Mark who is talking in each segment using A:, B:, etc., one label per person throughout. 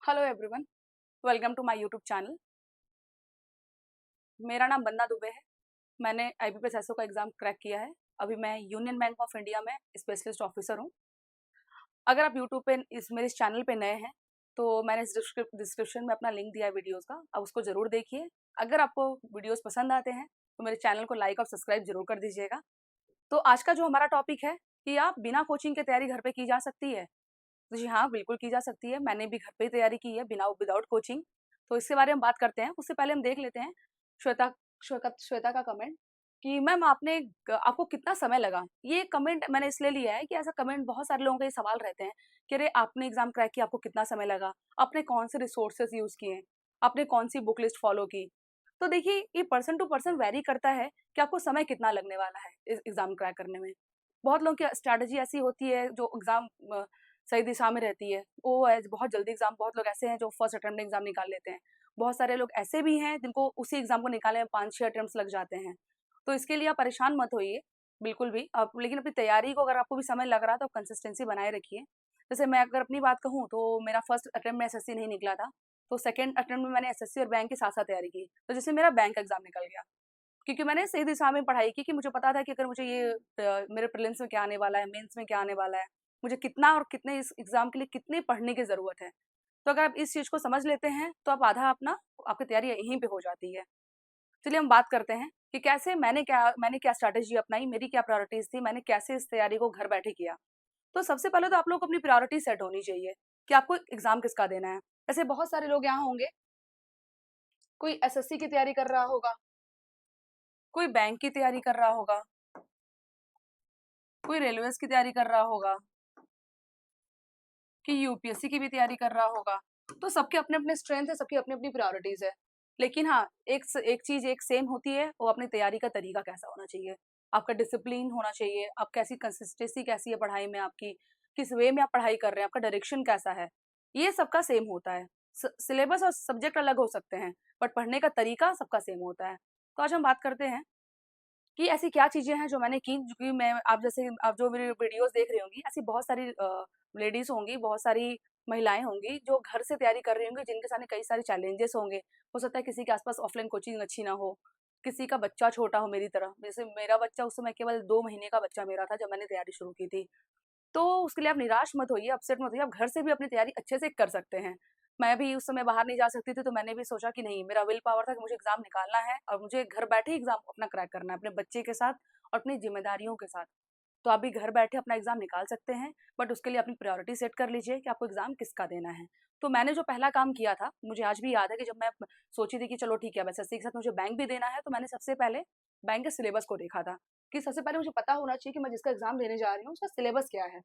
A: Hello everyone, welcome to my YouTube channel. मेरा नाम वंदना दुबे है। मैंने आईबीपीएस एसओ का एग्ज़ाम क्रैक किया है। अभी मैं यूनियन बैंक ऑफ इंडिया में स्पेशलिस्ट ऑफिसर हूँ। अगर आप यूट्यूब पे मेरे इस चैनल पे नए हैं तो मैंने इस डिस्क्रिप्शन में अपना लिंक दिया है वीडियोज़ का, आप उसको ज़रूर देखिए। अगर आपको वीडियोज़ पसंद आते हैं तो मेरे चैनल को लाइक और सब्सक्राइब ज़रूर कर दीजिएगा। तो आज का जो हमारा टॉपिक है कि आप बिना कोचिंग के तैयारी घर पे की जा सकती है। तो जी हाँ, बिल्कुल की जा सकती है। मैंने भी घर पे ही तैयारी की है बिना विदाउट कोचिंग। तो इसके बारे में बात करते हैं। उससे पहले हम देख लेते हैं श्वेता श्वेता का कमेंट कि मैम आपको कितना समय लगा? ये कमेंट मैंने इसलिए लिया है कि ऐसा कमेंट बहुत सारे लोगों के ये सवाल रहते हैं कि अरे आपने एग्ज़ाम क्रैक किया, आपको कितना समय लगा? आपने कौन से रिसोर्सेज़ यूज़ किए? आपने कौन-सी बुक लिस्ट फ़ॉलो की? तो देखिए, ये पर्सन टू पर्सन वैरी करता है कि आपको समय कितना लगने वाला है इस एग्ज़ाम क्रैक करने में। बहुत लोगों की स्ट्रैटेजी ऐसी होती है जो एग्ज़ाम सही दिशा में रहती है। वो है बहुत जल्दी एग्ज़ाम, बहुत लोग ऐसे हैं जो फर्स्ट अटेम्प्ट में एग्ज़ाम निकाल लेते हैं। बहुत सारे लोग ऐसे भी हैं जिनको उसी एग्ज़ाम को निकालने में 5-6 अटेम्प्ट्स लग जाते हैं। तो इसके लिए आप परेशान मत होइए, बिल्कुल भी। आप लेकिन अपनी तैयारी को, अगर आपको भी समय लग रहा है तो आप कंसिस्टेंसी बनाए रखिए। जैसे मैं अगर अपनी बात कहूँ तो मेरा फर्स्ट अटेम्प्ट में एसएससी नहीं निकला था। तो सेकंड अटेम्प्ट में मैंने एसएससी और बैंक की साथ-साथ तैयारी की। तो जिससे मेरा बैंक का एग्ज़ाम निकल गया। क्योंकि मैंने सही दिशा में पढ़ाई की कि मुझे पता था कि अगर मुझे मेरे प्रीलिम्स में क्या आने वाला है, मेंस में क्या आने वाला है, मुझे कितना और कितने इस एग्ज़ाम के लिए कितने पढ़ने की ज़रूरत है। तो अगर आप इस चीज़ को समझ लेते हैं, तो आप आधा अपना आपकी तैयारी यहीं पे हो जाती है। चलिए हम बात करते हैं कि कैसे मैंने क्या स्ट्रैटेजी अपनाई, मेरी क्या प्रायोरिटीज़ थी, मैंने कैसे इस तैयारी को घर बैठे किया। तो सबसे पहले तो आप लोग को अपनी प्रायोरिटी सेट होनी चाहिए कि आपको एग्ज़ाम किसका देना है। ऐसे बहुत सारे लोग यहाँ होंगे, कोई एसएससी की तैयारी कर रहा होगा, कोई बैंक की तैयारी कर रहा होगा, कोई रेलवेज़ की तैयारी कर रहा होगा, कि यूपीएससी की भी तैयारी कर रहा होगा। तो सबके अपने-अपने स्ट्रेंथ है, सबकी अपनी-अपनी प्रायोरिटीज़ है। लेकिन हाँ, एक चीज़ एक सेम होती है, वो अपनी तैयारी का तरीका कैसा होना चाहिए। आपका डिसिप्लिन होना चाहिए, आप कैसी कंसिस्टेंसी कैसी है पढ़ाई में आपकी, किस वे में आप पढ़ाई कर रहे हैं, आपका डायरेक्शन कैसा है, ये सबका सेम होता है। सिलेबस और सब्जेक्ट अलग हो सकते हैं, बट पढ़ने का तरीका सबका सेम होता है। तो आज हम बात करते हैं कि ऐसी क्या चीज़ें हैं जो मैंने की, जो कि मैं आप जो मेरी वीडियोज़ देख रही होंगी, ऐसी बहुत सारी लेडीज़ होंगी, बहुत सारी महिलाएँ होंगी जो घर से तैयारी कर रही होंगी, जिनके सामने कई सारे चैलेंजेस होंगे। हो सकता है किसी के आस-पास ऑफलाइन कोचिंग अच्छी ना हो, किसी का बच्चा छोटा हो मेरी तरह। जैसे मेरा बच्चा उस समय केवल 2 महीने का बच्चा मेरा था जब मैंने तैयारी शुरू की थी। तो उसके लिए आप निराश मत होइए, अपसेट मत होइए, आप घर से भी अपनी तैयारी अच्छे से कर सकते हैं। मैं भी उस समय बाहर नहीं जा सकती थी, तो मैंने भी सोचा कि नहीं, मेरा विल पावर था कि मुझे एग्ज़ाम निकालना है और मुझे घर बैठे ही एग्ज़ाम अपना क्रैक करना है, अपने बच्चे के साथ और अपनी ज़िम्मेदारियों के साथ। तो आप भी घर बैठे अपना एग्ज़ाम निकाल सकते हैं, बट उसके लिए अपनी प्रायोरिटी सेट कर लीजिए कि आपको एग्ज़ाम किसका देना है। तो मैंने जो पहला काम किया था, मुझे आज भी याद है कि जब मैं सोची थी कि चलो ठीक है, अब एसएससी के साथ मुझे बैंक भी देना है, तो मैंने सबसे पहले बैंक के सिलेबस को देखा था कि सबसे पहले मुझे पता होना चाहिए कि मैं जिसका एग्ज़ाम देने जा रही हूँ, उसका सिलेबस क्या है।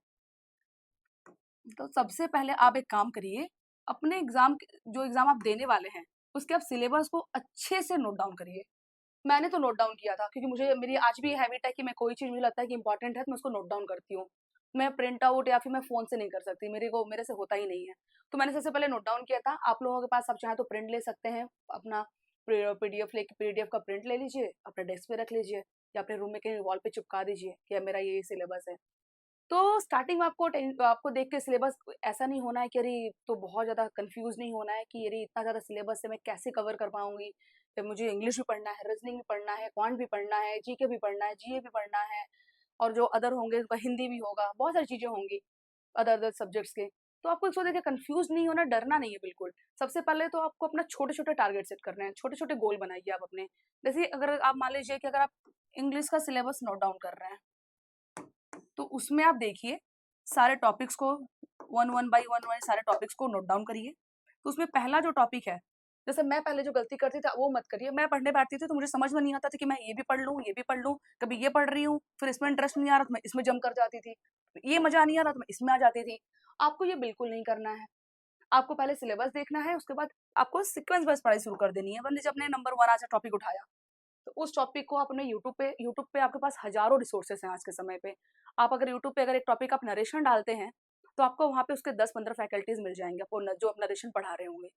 A: तो सबसे पहले आप एक काम करिए, अपने जो एग्ज़ाम आप देने वाले हैं, उसके आप सिलेबस को अच्छे से नोट डाउन करिए। मैंने तो नोट डाउन किया था क्योंकि मुझे मेरी आज भी हैबिट है कि मैं कोई चीज़ मुझे लगता है कि इम्पोर्टेंट है तो मैं उसको नोट डाउन करती हूँ। मैं प्रिंट आउट या फिर मैं फ़ोन से नहीं कर सकती, मेरे से होता ही नहीं है। तो मैंने सबसे पहले नोट डाउन किया था। आप लोगों के पास आप चाहें तो प्रिंट ले सकते हैं, अपना पीडीएफ का प्रिंट ले लीजिए, अपने डेस्क पे रख लीजिए या अपने रूम में कहीं वॉल पे चिपका दीजिए कि अब मेरा ये सिलेबस है। तो स्टार्टिंग में आपको देख के सिलेबस ऐसा नहीं होना है कि अरे तो बहुत ज़्यादा कंफ्यूज नहीं होना है कि अरे इतना ज़्यादा सिलेबस है, मैं कैसे कवर कर पाऊंगी। फिर मुझे इंग्लिश भी पढ़ना है, रीजनिंग भी पढ़ना है, क्वांट भी पढ़ना है, जीके भी पढ़ना है, जीए भी पढ़ना है, और जो अदर होंगे तो हिंदी भी होगा, बहुत सारी चीज़ें होंगी अदर अदर सब्जेक्ट्स के। तो आपको इसको देखे कंफ्यूज नहीं होना, डरना नहीं है बिल्कुल। सबसे पहले तो आपको अपना छोटे छोटे टारगेट सेट करना है, छोटे छोटे गोल बनाइए आप अपने। जैसे अगर आप मान लीजिए कि अगर आप इंग्लिश का सिलेबस नोट डाउन कर रहे हैं, तो उसमें आप देखिए सारे टॉपिक्स को वन वन बाई वन सारे टॉपिक्स को नोट डाउन करिए। तो उसमें पहला जो टॉपिक है, जैसे मैं पहले जो गलती करती थी वो मत करिए। मैं पढ़ने बैठती थी तो मुझे समझ में नहीं आता था कि मैं ये भी पढ़ लूँ, ये भी पढ़ लूँ। कभी ये पढ़ रही हूँ, फिर इसमें इंटरेस्ट नहीं आ रहा तो मैं इसमें जंप कर जाती थी। ये मजा नहीं आ रहा तो मैं इसमें आ जाती थी। आपको ये बिल्कुल नहीं करना है। आपको पहले सिलेबस देखना है, उसके बाद आपको सीक्वेंस वाइज पढ़ाई शुरू कर देनी है। मान लीजिए अपने नंबर 1 आज टॉपिक उठाया, तो उस टॉपिक को आप अपने यूट्यूब पे आपके पास हज़ारों रिसोर्सेज़ हैं आज के समय पे। आप अगर यूट्यूब पे अगर एक टॉपिक आप नरेशन डालते हैं, तो आपको वहाँ पे उसके 10-15 फैकल्टीज़ मिल जाएँगे, आपको न जो आप नरेशन पढ़ा रहे होंगे।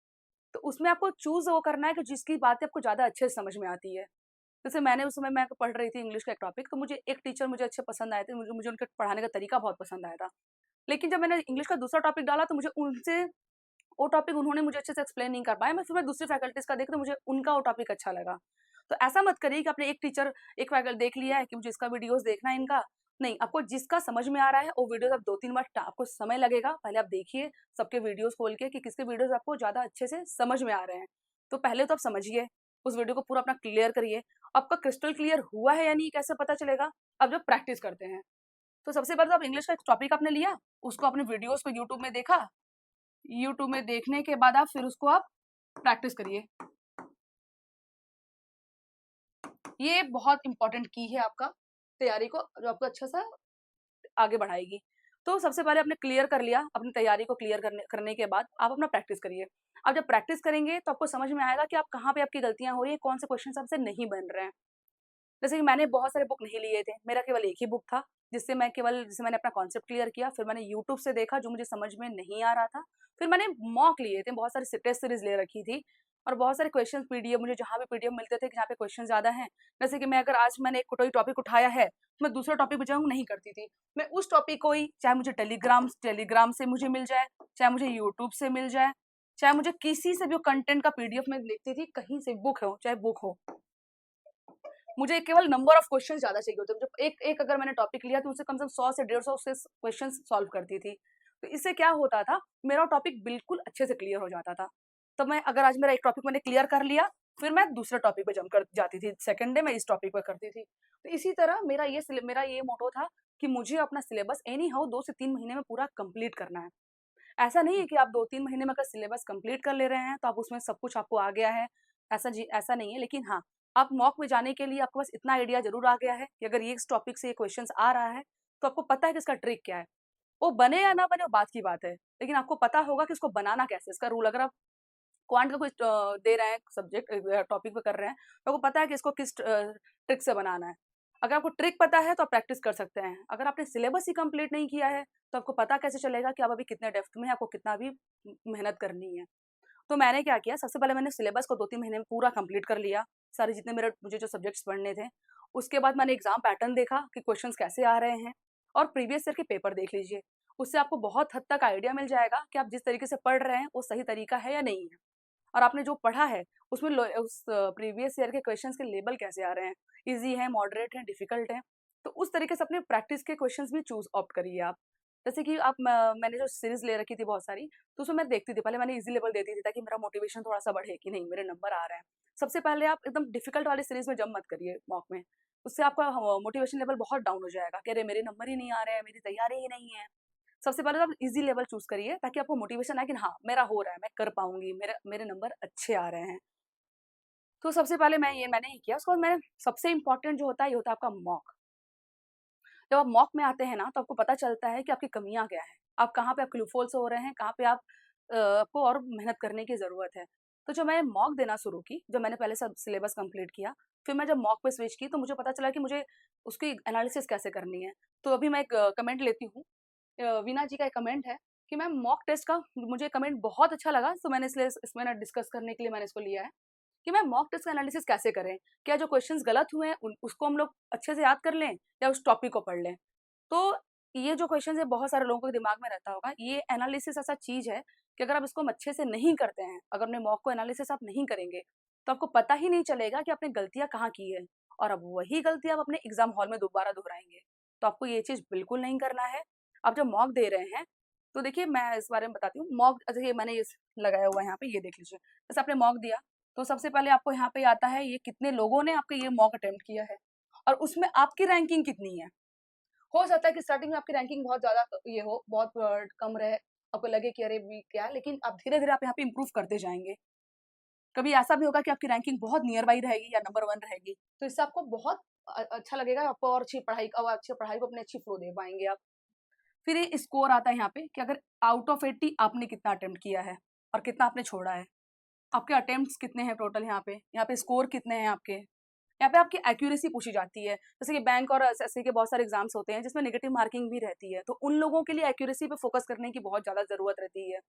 A: तो उसमें आपको चूज़ वो करना है कि जिसकी बातें आपको ज़्यादा अच्छे से समझ में आती है। जैसे मैंने उस समय मैं पढ़ रही थी इंग्लिश का एक टॉपिक, तो मुझे एक टीचर मुझे अच्छे पसंद आए थे, मुझे मुझे उनके पढ़ाने का तरीका बहुत पसंद आया था। लेकिन जब मैंने इंग्लिश का दूसरा टॉपिक डाला तो मुझे उनसे वो टॉपिक उन्होंने मुझे अच्छे से एक्सप्लेन नहीं कर पाया, मैं फिर मैं दूसरी फैकल्टीज़ का देखी तो मुझे उनका वो टॉपिक अच्छा लगा। तो ऐसा मत करिए कि आपने एक टीचर, एक फैकल्टी देख लिया है कि मुझे इसका वीडियोज़ देखना है इनका, नहीं, आपको जिसका समझ में आ रहा है वो वीडियोज़ आप 2-3 बार आपको समय लगेगा, पहले आप देखिए सबके वीडियोज़ खोल के कि किसके वीडियोज़ आपको ज़्यादा अच्छे से समझ में आ रहे हैं। तो पहले तो आप समझिए, उस वीडियो को पूरा अपना क्लियर करिए। आपका क्रिस्टल क्लियर हुआ है या नहीं कैसे पता चलेगा? आप जब प्रैक्टिस करते हैं। तो सबसे पहले तो आप इंग्लिश का एक टॉपिक आपने लिया, उसको आपने वीडियोज़ को यूट्यूब में देखा, यूट्यूब में देखने के बाद आप फिर उसको आप प्रैक्टिस करिए। ये बहुत इंपॉर्टेंट की है आपका तैयारी को, जो आपको अच्छा सा आगे बढ़ाएगी। तो सबसे पहले आपने क्लियर कर लिया, अपनी तैयारी को क्लियर करने के बाद आप अपना प्रैक्टिस करिए। आप जब प्रैक्टिस करेंगे तो आपको समझ में आएगा कि आप कहाँ पे आपकी गलतियाँ हो रही हैं, कौन से क्वेश्चन आपसे नहीं बन रहे हैं। जैसे कि मैंने बहुत सारे बुक नहीं लिए थे, मेरा केवल एक ही बुक था, जिससे मैंने अपना कॉन्सेप्ट क्लियर किया। फिर मैंने यूट्यूब से देखा जो मुझे समझ में नहीं आ रहा था। फिर मैंने मॉक लिए थे, बहुत सारी टेस्ट सीरीज ले रखी थी और बहुत सारे क्वेश्चन पीडीएफ, मुझे जहाँ भी पीडीएफ मिलते थे जहाँ पे क्वेश्चन ज़्यादा हैं, जैसे कि मैं अगर आज मैंने एक कोई टॉपिक उठाया है, तो मैं दूसरा टॉपिक पे जाऊँ नहीं करती थी। मैं उस टॉपिक को ही, चाहे मुझे टेलीग्राम से मुझे मिल जाए, चाहे मुझे यूट्यूब से मिल जाए, चाहे मुझे किसी से भी कंटेंट का पीडीएफ में लिखती थी, कहीं से बुक हो चाहे बुक हो, मुझे केवल नंबर ऑफ क्वेश्चन ज्यादा चाहिए होते। जब एक एक अगर मैंने टॉपिक लिया तो उससे कम से कम 100 से 150 से क्वेश्चन सॉल्व करती थी। तो इससे क्या होता था, मेरा टॉपिक बिल्कुल अच्छे से क्लियर हो जाता था। तो मैं अगर आज मेरा एक टॉपिक मैंने क्लियर कर लिया, फिर मैं दूसरे टॉपिक पे जंप कर जाती थी, सेकंड डे मैं इस टॉपिक पे करती थी। तो इसी तरह मेरा ये मोटो था कि मुझे अपना सिलेबस एनी हाउ 2 से 3 महीने में पूरा कंप्लीट करना है। ऐसा नहीं है कि आप 2-3 महीने में अगर सिलेबस कंप्लीट कर ले रहे हैं तो आप उसमें सब कुछ आपको आ गया है, ऐसा नहीं है। लेकिन हाँ, आप मॉक में जाने के लिए आपके पास इतना आइडिया ज़रूर आ गया है कि अगर ये इस टॉपिक से ये क्वेश्चन्स आ रहा है, तो आपको पता है कि इसका ट्रिक क्या है। वो बने या ना बने वो बात की बात है, लेकिन आपको पता होगा कि इसको बनाना कैसे है, इसका रूल। अगर आप क्वांट का कोई दे रहे हैं सब्जेक्ट, टॉपिक पे कर रहे हैं, तो आपको पता है कि इसको किस ट्रिक से बनाना है। अगर आपको ट्रिक पता है तो आप प्रैक्टिस कर सकते हैं। अगर आपने सिलेबस ही कंप्लीट नहीं किया है, तो आपको पता कैसे चलेगा कि आप अभी कितने डेप्थ में हैं, आपको कितना भी मेहनत करनी है। तो मैंने क्या किया, सबसे पहले मैंने सिलेबस को 2-3 महीने में पूरा कंप्लीट कर लिया, सारे जितने मुझे जो सब्जेक्ट्स पढ़ने थे। उसके बाद मैंने एग्ज़ाम पैटर्न देखा कि क्वेश्चंस कैसे आ रहे हैं, और प्रीवियस ईयर के पेपर देख लीजिए। उससे आपको बहुत हद तक आइडिया मिल जाएगा कि आप जिस तरीके से पढ़ रहे हैं, वो सही तरीका है या नहीं है। और आपने जो पढ़ा है, उसमें उस प्रीवियस ईयर के क्वेश्चंस के लेवल कैसे आ रहे हैं, ईज़ी हैं, मॉडरेट हैं, डिफ़िकल्ट हैं। तो उस तरीके से अपने प्रैक्टिस के क्वेश्चंस भी ऑप्ट करिए आप। जैसे कि मैंने जो सीरीज़ ले रखी थी बहुत सारी, तो उसमें मैं देखती थी, पहले मैंने ईज़ी लेवल देती थी ताकि मेरा मोटिवेशन थोड़ा-सा बढ़े कि नहीं मेरे नंबर आ रहे हैं। सबसे पहले आप एकदम डिफ़िकल्ट वाली सीरीज़ में जंप मत करिए मॉक में, उससे आपका मोटिवेशन लेवल बहुत डाउन हो जाएगा कि अरे मेरे नंबर ही नहीं आ रहे हैं, मेरी तैयारी ही नहीं है। सबसे पहले तो आप ईज़ी लेवल चूज़ करिए ताकि आपको मोटिवेशन आए कि हाँ, मेरा हो रहा है, मैं कर पाऊँगी, मेरे नंबर अच्छे आ रहे हैं। तो सबसे पहले मैंने ये किया, उसके बाद मैंने सबसे इम्पोर्टेंट जो होता है, ये होता है आपका मॉक। जब आप मॉक में आते हैं ना, तो आपको पता चलता है कि आपकी कमियाँ क्या हैं, आप कहाँ पे आपके लूपहोल्स हो रहे हैं, कहाँ पे आपको और मेहनत करने की ज़रूरत है। तो जब मैंने मॉक देना शुरू की, जब मैंने पहले सब सिलेबस कंप्लीट किया, फिर मैं जब मॉक पे स्विच की, तो मुझे पता चला कि मुझे उसकी एनालिसिस कैसे करनी है। तो अभी मैं एक कमेंट लेती हूँ, वीना जी का एक कमेंट है कि मैम मॉक टेस्ट का मुझे कमेंट बहुत अच्छा लगा, तो मैंने इसलिए इसमें ना डिस्कस करने के लिए मैंने इसको लिया है कि मैम मॉक टेस्ट का एनालिसिस कैसे करें? क्या जो क्वेश्चंस गलत हुए हैं उसको हम लोग अच्छे से याद कर लें या उस टॉपिक को पढ़ लें? तो ये जो क्वेश्चंस है बहुत सारे लोगों के दिमाग में रहता होगा, ये एनालिसिस ऐसा चीज़ है कि अगर आप इसको हम अच्छे से नहीं करते हैं, अगर अपने मॉक को एनालिसिस आप नहीं करेंगे, तो आपको पता ही नहीं चलेगा कि आपने गलतियाँ कहाँ की है, और अब वही गलती आप अपने एग्ज़ाम हॉल में दोबारा दोहराएँगे। तो आपको ये चीज़ बिल्कुल नहीं करना है। आप जब मॉक दे रहे हैं, तो देखिए मैं इस बारे में बताती हूँ। मॉक देखिए मैंने ये लगाया हुआ है यहाँ पे, ये देख लीजिए। जैसे आपने मॉक दिया, तो सबसे पहले आपको यहाँ पे आता है ये कितने लोगों ने आपका ये मॉक अटेम्प्ट किया है, और उसमें आपकी रैंकिंग कितनी है। हो सकता है कि स्टार्टिंग में आपकी रैंकिंग बहुत ज़्यादा ये हो, बहुत कम रहे, आपको लगे कि अरे क्या है, लेकिन आप धीरे-धीरे आप यहाँ पे इम्प्रूव करते जाएँगे। कभी ऐसा भी होगा कि आपकी रैंकिंग बहुत नियर बाई रहेगी या नंबर 1 रहेगी, तो इससे आपको बहुत अच्छा लगेगा, आपको और अच्छी पढ़ाई को अपनी अच्छी फ्लो दे पाएँगे आप। फिर ये स्कोर आता है यहाँ पे कि अगर आउट ऑफ 80 आपने कितना अटेम्प्ट किया है और कितना आपने छोड़ा है। आपके अटेम्प्ट्स कितने हैं टोटल यहाँ पे स्कोर कितने हैं आपके। यहाँ पे आपकी एक्यूरेसी पूछी जाती है। जैसे कि बैंक और एसएससी के बहुत सारे एग्जाम्स होते हैं जिसमें नेगेटिव मार्किंग भी रहती है, तो उन लोगों के लिए एक्यूरेसी पे फोकस करने की बहुत ज़्यादा ज़रूरत रहती है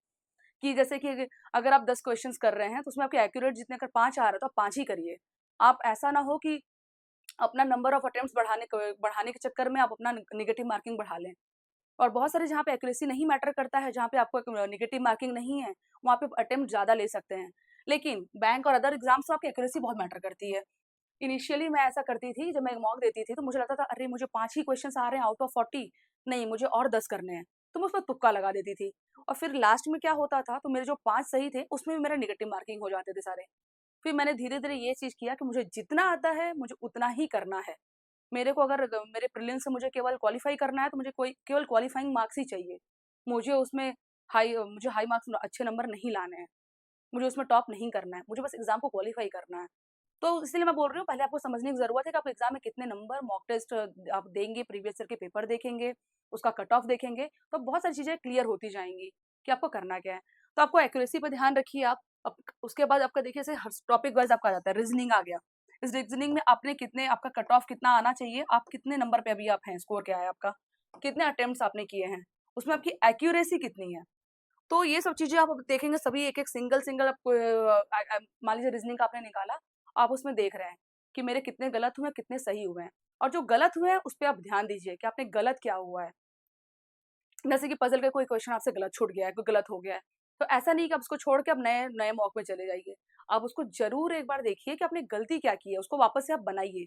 A: कि जैसे कि अगर आप 10 क्वेश्चंस कर रहे हैं तो उसमें आपके एक्यूरेट जितने अगर 5 आ रहा है तो आप 5 ही करिए। आप ऐसा ना हो कि अपना नंबर ऑफ अटेम्प्ट्स बढ़ाने के चक्कर में आप अपना नेगेटिव मार्किंग बढ़ा लें। और बहुत सारे जहाँ पे एक्यूरेसी नहीं मैटर करता है, जहाँ पे आपको नेगेटिव मार्किंग नहीं है, वहाँ पे अटेम्प्ट ज़्यादा ले सकते हैं। लेकिन बैंक और अदर एग्जाम्स में आपकी एक्यूरेसी बहुत मैटर करती है। इनिशियली मैं ऐसा करती थी, जब मैं मॉक देती थी तो मुझे लगता था अरे मुझे 5 ही क्वेश्चंस आ रहे हैं आउट ऑफ 40, नहीं मुझे और 10 करने हैं, तो मैं उसमें तुक्का लगा देती थी। और फिर लास्ट में क्या होता था, तो मेरे जो 5 सही थे उसमें भी मेरे नेगेटिव मार्किंग हो जाते थे सारे। फिर मैंने धीरे-धीरे ये चीज़ किया कि मुझे जितना आता है मुझे उतना ही करना है। मेरे को अगर मेरे प्रीलिम्स से मुझे केवल क्वालीफाई करना है तो मुझे कोई केवल क्वालीफाइंग मार्क्स ही चाहिए। मुझे उसमें मुझे हाई मार्क्स अच्छे नंबर नहीं लाने हैं। मुझे उसमें टॉप नहीं करना है, मुझे बस एग्ज़ाम को क्वालीफाई करना है। तो इसलिए मैं बोल रही हूँ पहले आपको समझने की ज़रूरत है कि आप एग्ज़ाम में कितने नंबर, मॉक टेस्ट आप देंगे, प्रीवियस ईयर के पेपर देखेंगे, उसका कट ऑफ देखेंगे, तो बहुत सारी चीज़ें क्लियर होती जाएँगी कि आपको करना क्या है। तो आपको एक्यूरेसी पे ध्यान रखिए आप। अब उसके बाद आपका देखिए जैसे हर टॉपिक वाइज़ आपका आ जाता है, रीज़निंग आ गया। इस रीज़निंग में आपने कितने आपका कट ऑफ कितना आना चाहिए, आप कितने नंबर पे अभी आप हैं, स्कोर क्या है आपका, कितने अटेम्प्ट्स आपने किए हैं, उसमें आपकी एक्यूरेसी कितनी है। तो ये सब चीज़ें आप अब देखेंगे सभी एक-एक सिंगल-सिंगल आप मान लीजिए रीज़निंग का आपने निकाला, आप उसमें देख रहे हैं कि मेरे कितने गलत हुए हैं, कितने सही हुए हैं। और जो गलत हुए हैं, उस पे आप ध्यान दीजिए कि आपने गलत क्या हुआ है। जैसे कि पज़ल का कोई क्वेश्चन आपसे गलत छूट गया है, कोई गलत हो गया है, तो ऐसा नहीं कि आप उसको छोड़ के आप नए नए मॉक में चले जाइए। आप उसको ज़रूर एक बार देखिए कि आपने गलती क्या की है, उसको वापस से आप बनाइए।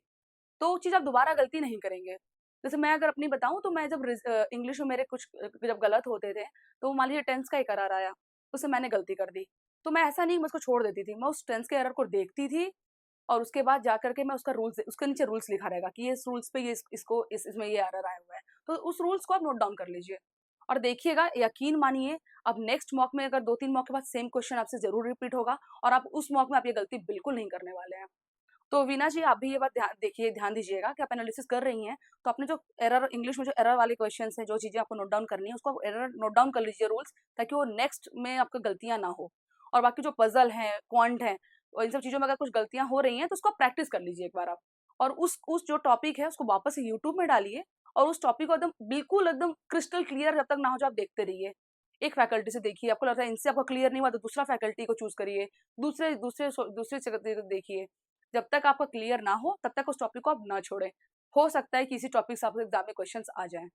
A: तो वो चीज़ आप दोबारा गलती नहीं करेंगे। जैसे मैं अगर अपनी बताऊँ तो मैं जब इंग्लिश में मेरे कुछ जब गलत होते थे, तो मान लीजिए टेंस का एक एरर आया, उसमें मैंने गलती कर दी। तो मैं ऐसा नहीं मैं उसको छोड़ देती थी, मैं उस टेंस के एरर को देखती थी और उसके बाद जाकर के मैं उसका रूल्स उसके नीचे रूल्स लिखा रहेगा कि ये इस रूल्स पे ये इसको इसमें ये एरर आया हुआ है। तो उस रूल्स को आप नोट डाउन कर लीजिए और देखिएगा यकीन मानिए अब नेक्स्ट मॉक में अगर 2-3 मॉक के बाद सेम क्वेश्चन आपसे ज़रूर रिपीट होगा और आप उस मॉक में आप ये गलती बिल्कुल नहीं करने वाले हैं। तो वीना जी आप भी ये बात ध्यान दीजिएगा कि आप एनालिसिस कर रही हैं, तो आपने जो एरर इंग्लिश में जो एरर वाले क्वेश्चंस हैं, जो चीज़ें आपको नोट डाउन करनी है, उसको आप एरर नोट डाउन कर लीजिए रूल्स ताकि वो नेक्स्ट में आपका गलतियाँ ना हो। और बाकी जो पज़ल हैं, क्वांट हैं, और इन सब चीज़ों में अगर कुछ गलतियाँ हो रही हैं, तो उसको आप प्रैक्टिस कर लीजिए एक बार आप। और उस जो टॉपिक है, उसको वापस से यूट्यूब में डालिए और उस टॉपिक को एकदम बिल्कुल एकदम क्रिस्टल क्लियर जब तक ना हो जाए आप देखते रहिए। एक फैकल्टी से देखिए, आपको लग रहा है इनसे आपको क्लियर नहीं हुआ तो दूसरा फैकल्टी को चूज़ करिए, दूसरे जगह देखिए। जब तक आपका क्लियर ना हो तब तक उस टॉपिक को आप ना छोड़ें। हो सकता है कि इसी टॉपिक से आपके एग्ज़ाम में क्वेश्चंस आ जाएँ।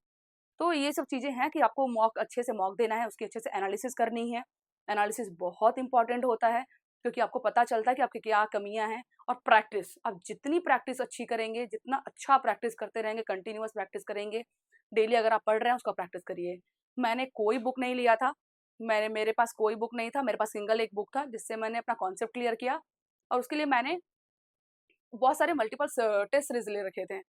A: तो ये सब चीज़ें हैं कि आपको मॉक अच्छे से मॉक देना है, उसकी अच्छे से एनालिसिस करनी है। एनालिसिस बहुत इम्पोर्टेंट होता है क्योंकि आपको पता चलता है कि आपकी क्या कमियाँ हैं और प्रैक्टिस, आप जितनी प्रैक्टिस अच्छी करेंगे, जितना अच्छा प्रैक्टिस करते रहेंगे, कंटिन्यूअस प्रैक्टिस करेंगे, डेली अगर आप पढ़ रहे हैं उसका प्रैक्टिस करिए। मैंने कोई बुक नहीं लिया था, मेरे पास कोई बुक नहीं था, मेरे पास सिंगल एक बुक था जिससे मैंने अपना कॉन्सेप्ट क्लियर किया और उसके लिए मैंने बहुत सारे मल्टीपल टेस्ट सीरीज़ ले रखे थे,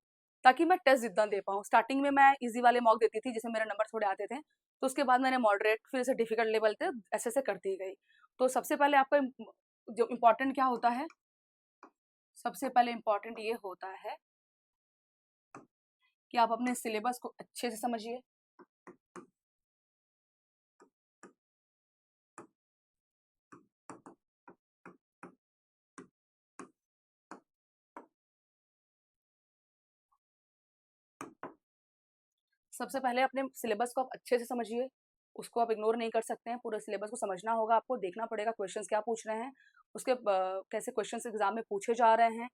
A: ताकि मैं टेस्ट जितना दे पाऊँ। स्टार्टिंग में मैं ईज़ी वाले मॉक देती थी, जिसमें मेरे नंबर थोड़े आते थे, तो उसके बाद मैंने मॉडरेट फिर से डिफ़िकल्ट लेवल पे ऐसे-ऐसे करती गई। तो सबसे पहले आपका जो इम्पोर्टेंट क्या होता है, सबसे पहले इम्पोर्टेंट ये होता है कि आप अपने सिलेबस को अच्छे से समझिए। सबसे पहले अपने सिलेबस को आप अच्छे से समझिए, उसको आप इग्नोर नहीं कर सकते हैं, पूरे सिलेबस को समझना होगा आपको, देखना पड़ेगा क्वेश्चंस क्या पूछ रहे हैं, उसके कैसे क्वेश्चंस एग्ज़ाम में पूछे जा रहे हैं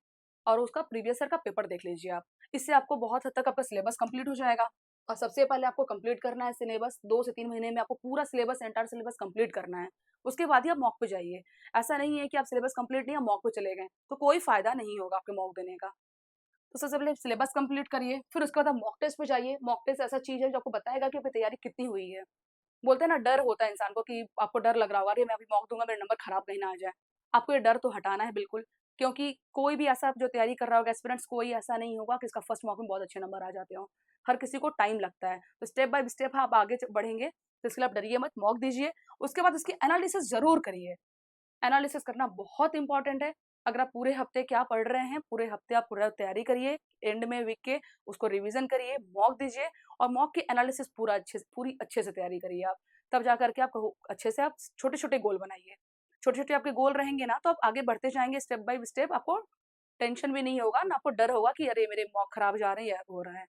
A: और उसका प्रीवियस ईयर का पेपर देख लीजिए आप। इससे आपको बहुत हद तक आपका सिलेबस कंप्लीट हो जाएगा और सबसे पहले आपको कंप्लीट करना है सिलेबस, 2 से 3 महीने में आपको पूरा सिलेबस, एंटायर सिलेबस कंप्लीट करना है। उसके बाद ही आप मॉक पे जाइए। ऐसा नहीं है कि आप सिलेबस कंप्लीट नहीं, आप मॉक पे चले गए, तो कोई फ़ायदा नहीं होगा आपके मॉक देने का। तो सबसे पहले सिलेबस कंप्लीट करिए, फिर उसके बाद आप मॉक टेस्ट पे जाइए। मॉक टेस्ट ऐसा चीज़ है जो आपको बताएगा कि आपकी तैयारी कितनी हुई है। बोलते हैं ना डर होता है इंसान को कि आपको डर लग रहा होगा, अरे मैं अभी मॉक दूँगा मेरे नंबर खराब कहीं ना आ जाए। आपको ये डर तो हटाना है बिल्कुल, क्योंकि कोई भी ऐसा जो तैयारी कर रहा होगा एस्पिरेंट्स कोई ऐसा नहीं होगा कि इसका फर्स्ट मॉक में बहुत अच्छे नंबर आ जाते हों। हर किसी को टाइम लगता है, तो स्टेप बाय स्टेप आप आगे बढ़ेंगे, तो इसके लिए आप डरिए मत, मॉक दीजिए। उसके बाद उसकी एनालिसिस ज़रूर करिए। एनालिसिस करना बहुत इंपॉर्टेंट है। अगर आप पूरे हफ्ते क्या पढ़ रहे हैं, पूरे हफ्ते आप पूरा तैयारी करिए, एंड में वीक के उसको रिवीजन करिए, मॉक दीजिए और मॉक की एनालिसिस पूरी अच्छे से तैयारी करिए आप। तब जा करके आप अच्छे से आप छोटे-छोटे गोल बनाइए। छोटे-छोटे आपके गोल रहेंगे ना, तो आप आगे बढ़ते जाएँगे स्टेप बाय स्टेप, आपको टेंशन भी नहीं होगा, ना आपको डर होगा कि अरे मेरे मॉक खराब जा रहे हैं या हो रहा है।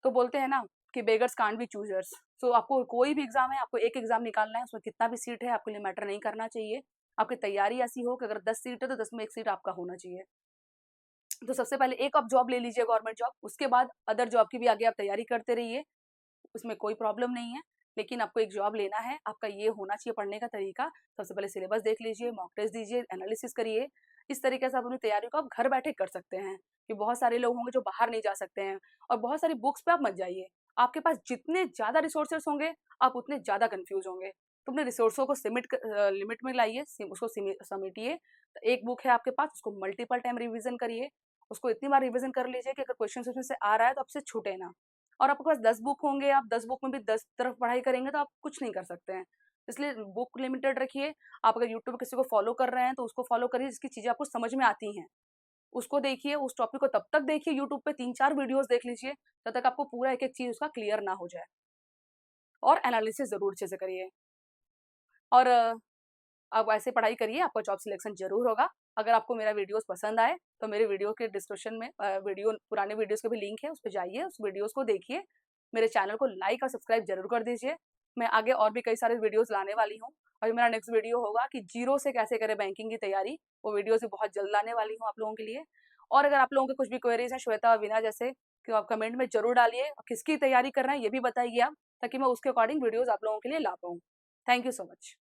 A: तो बोलते हैं ना कि बेगर्स कांट बी चूज़र्स। सो आपको कोई भी एग्ज़ाम है, आपको एक एग्ज़ाम निकालना है, उसमें कितना भी सीट है, आपके लिए मैटर नहीं करना चाहिए। आपकी तैयारी ऐसी हो कि अगर 10 सीट है, तो 10 में 1 सीट आपका होना चाहिए। तो सबसे पहले एक आप जॉब ले लीजिए गवर्नमेंट जॉब, उसके बाद अदर जॉब की भी आगे आप तैयारी करते रहिए। उसमें कोई प्रॉब्लम नहीं है। लेकिन आपको एक जॉब लेना है, आपका ये होना चाहिए पढ़ने का तरीका। सबसे पहले सिलेबस देख लीजिए, मॉक टेस्ट दीजिए, एनालिसिस करिए। इस तरीके से आप अपनी तैयारी को आप घर बैठे कर सकते हैं, कि बहुत सारे लोग होंगे जो बाहर नहीं जा सकते हैं। और बहुत सारी बुक्स पे आप मत जाइए। आपके पास जितने ज़्यादा रिसोर्सेस होंगे, आप उतने ज़्यादा कन्फ्यूज़ होंगे। तो अपने रिसोर्सों को लिमिट में लाइए, उसको समेटिए। तो एक बुक है आपके पास, उसको मल्टीपल टाइम रिवीजन करिए। उसको इतनी बार रिवीजन कर लीजिए कि अगर क्वेश्चन उसमें से आ रहा है तो आपसे छूटे ना। और आपके पास 10 बुक होंगे, आप 10 बुक में भी 10 तरफ पढ़ाई करेंगे तो आप कुछ नहीं कर सकते हैं। इसलिए बुक लिमिटेड रखिए। आप अगर यूट्यूब पे किसी को फॉलो कर रहे हैं तो उसको फॉलो करिए जिसकी चीज़ें आपको समझ में आती हैं। उसको देखिए, उस टॉपिक को तब तक देखिए, यूट्यूब पे 3-4 वीडियोज़ देख लीजिए, तब तक आपको पूरा एक-एक चीज़ उसका क्लियर ना हो जाए। और एनालिसिस ज़रूर अच्छे से करिए। और आप ऐसे पढ़ाई करिए, आपका जॉब सिलेक्शन ज़रूर होगा। अगर आपको मेरा वीडियोज़ पसंद आए, तो मेरे वीडियो के डिस्क्रिप्शन में पुराने वीडियोज़ के भी लिंक है, उस पे जाइए, उस वीडियोज़ को देखिए। मेरे चैनल को लाइक और सब्सक्राइब ज़रूर कर दीजिए। मैं आगे और भी कई सारे वीडियोज़ लाने वाली हूँ। और मेरा नेक्स्ट वीडियो होगा कि ज़ीरो से कैसे करें बैंकिंग की तैयारी। वो वीडियोज़ भी बहुत जल्द लाने वाली हूँ आप लोगों के लिए। और अगर आप लोगों के कुछ भी क्वेरीज़ हैं श्वेता और वीना जैसे, तो आप कमेंट में ज़रूर डालिए, और किसकी तैयारी कर रहे हैं ये भी बताइए आप, ताकि मैं उसके अकॉर्डिंग वीडियोज़ आप लोगों के लिए ला पाऊँ। Thank you so much.